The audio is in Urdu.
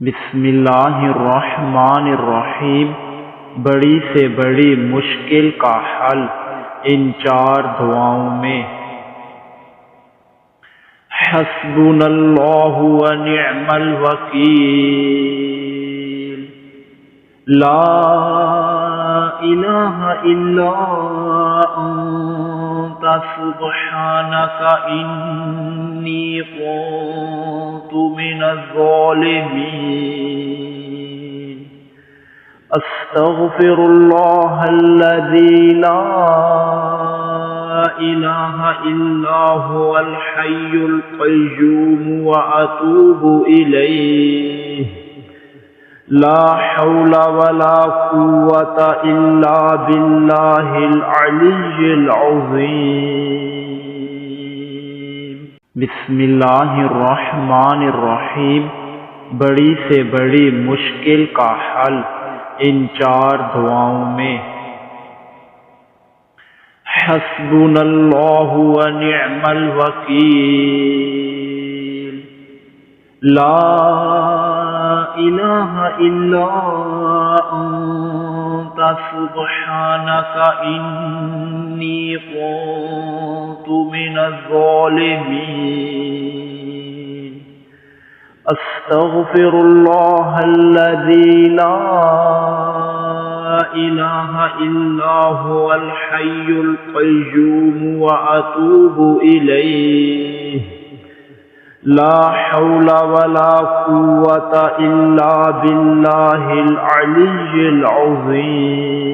بسم اللہ الرحمن الرحیم۔ بڑی سے بڑی مشکل کا حل ان 4 دعاؤں میں۔ حسبنا اللہ ونعم الوکیل، لا الہ الا انت سبحانک انی كنت من الظالمین، استغفر اللہ الذی لا الہ الا هو الحی القیوم واتوب الیہ، لا حول ولا قوة الا باللہ العلی العظیم۔ بسم اللہ الرحمن الرحیم۔ بڑی سے بڑی مشکل کا حل ان 4 دعاؤں میں۔ حسبنا اللہ ونعم الوکیل، لا الہ الا انت سبحانک انی كنت من الظالمین، استغفر اللہ الذی لا الہ الا هو الحی القیوم واتوب الیہ، لا حول ولا قوة الا باللہ العلی العظیم۔